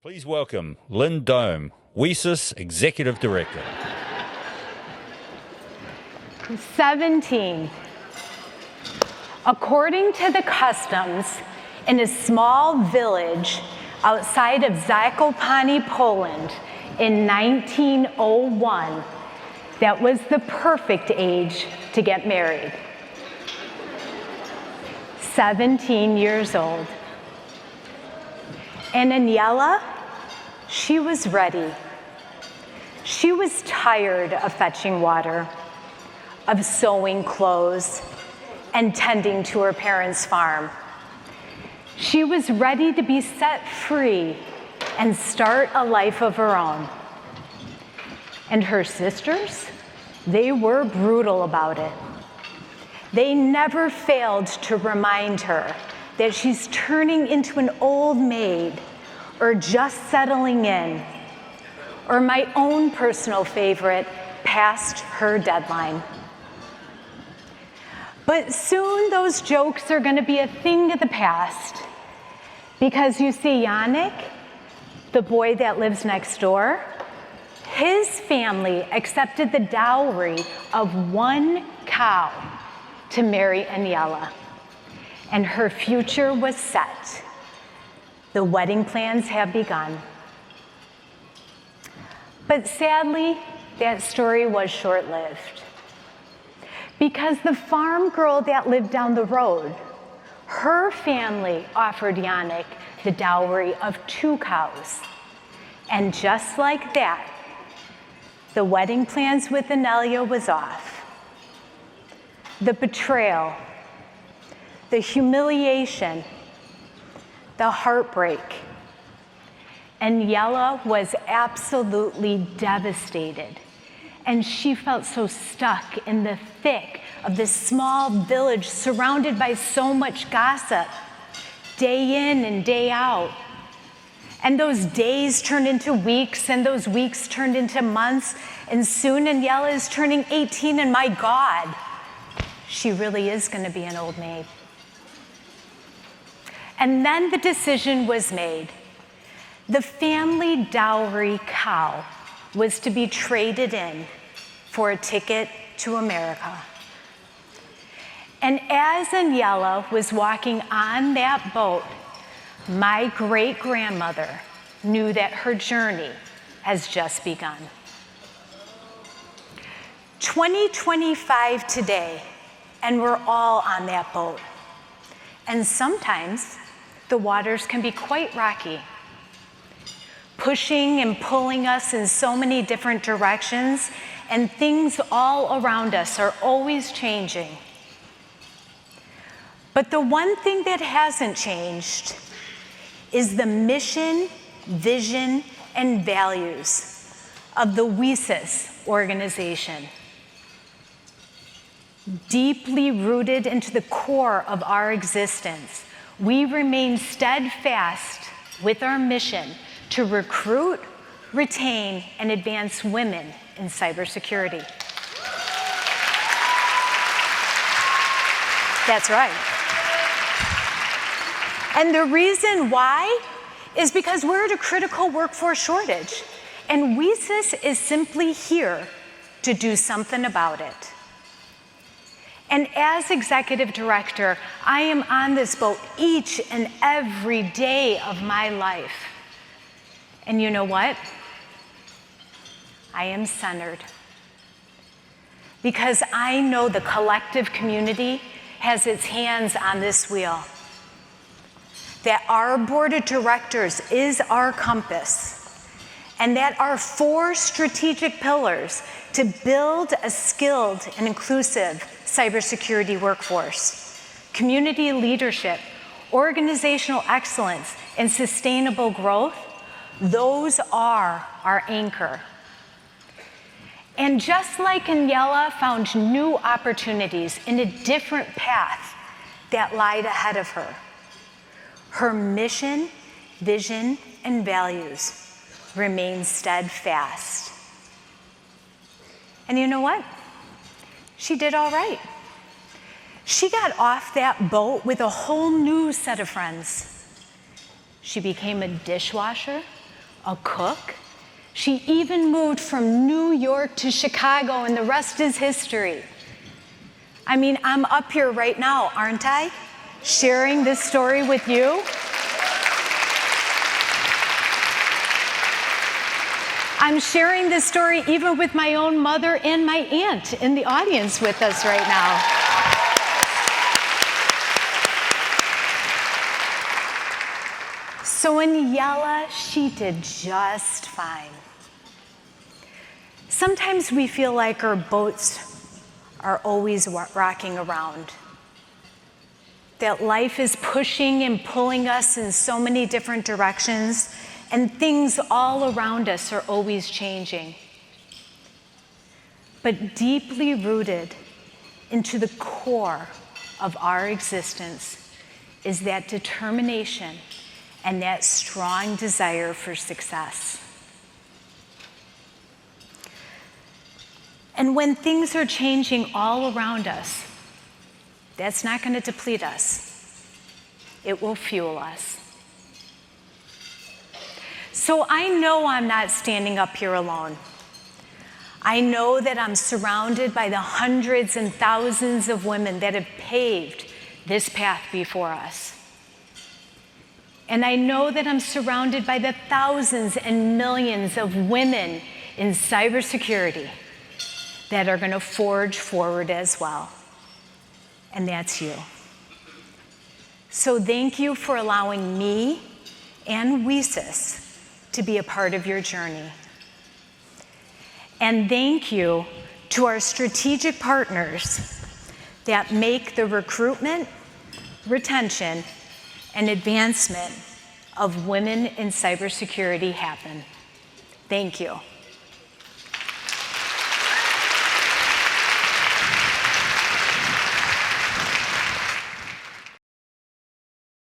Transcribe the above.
Please welcome Lynn Dohm, WiCyS Executive Director. 17. According to the customs, in a small village outside of Zakopane, Poland, in 1901, that was the perfect age to get married. 17 years old. And Aniela, she was ready. She was tired of fetching water, of sewing clothes, and tending to her parents' farm. She was ready to be set free and start a life of her own. And her sisters, they were brutal about it. They never failed to remind her that she's turning into an old maid, or just settling in, or my own personal favorite, past her deadline. But soon those jokes are gonna be a thing of the past, because you see, Yannick, the boy that lives next door, his family accepted the dowry of 1 cow to marry Aniela. And her future was set. The wedding plans have begun. But sadly, that story was short-lived. Because the farm girl that lived down the road, her family offered Yannick the dowry of 2 cows. And just like that, the wedding plans with Aniela was off. The betrayal, the humiliation, the heartbreak. Aniela was absolutely devastated, and she felt so stuck in the thick of this small village surrounded by so much gossip, day in and day out. And those days turned into weeks, and those weeks turned into months, and soon Aniela is turning 18, and my God, she really is gonna be an old maid. And then the decision was made. The family dowry cow was to be traded in for a ticket to America. And as Aniela was walking on that boat, my great-grandmother knew that her journey has just begun. 2025 today, and we're all on that boat. And sometimes the waters can be quite rocky, pushing and pulling us in so many different directions, and things all around us are always changing. But the one thing that hasn't changed is the mission, vision, and values of the WiCyS organization. Deeply rooted into the core of our existence, we remain steadfast with our mission to recruit, retain, and advance women in cybersecurity. That's right. And the reason why is because we're at a critical workforce shortage, and WiCyS is simply here to do something about it. And as executive director, I am on this boat each and every day of my life. And you know what? I am centered. Because I know the collective community has its hands on this wheel. That our board of directors is our compass. And that our 4 strategic pillars to build a skilled and inclusive cybersecurity workforce, community leadership, organizational excellence, and sustainable growth, those are our anchor. And just like Aniela found new opportunities in a different path that lied ahead of her, her mission, vision, and values remain steadfast. And you know what? She did all right. She got off that boat with a whole new set of friends. She became a dishwasher a cook. She even moved from New York to Chicago, and the rest is history. I mean, I'm up here right now, aren't I? Sharing this story with you. I'm sharing this story even with my own mother and my aunt in the audience with us right now. So in Yella, she did just fine. Sometimes we feel like our boats are always rocking around, that life is pushing and pulling us in so many different directions, and things all around us are always changing. But deeply rooted into the core of our existence is that determination and that strong desire for success. And when things are changing all around us, that's not going to deplete us. It will fuel us. So I know I'm not standing up here alone. I know that I'm surrounded by the hundreds and thousands of women that have paved this path before us. And I know that I'm surrounded by the thousands and millions of women in cybersecurity that are going to forge forward as well. And that's you. So thank you for allowing me and WiCyS to be a part of your journey. And thank you to our strategic partners that make the recruitment, retention, and advancement of women in cybersecurity happen. Thank you.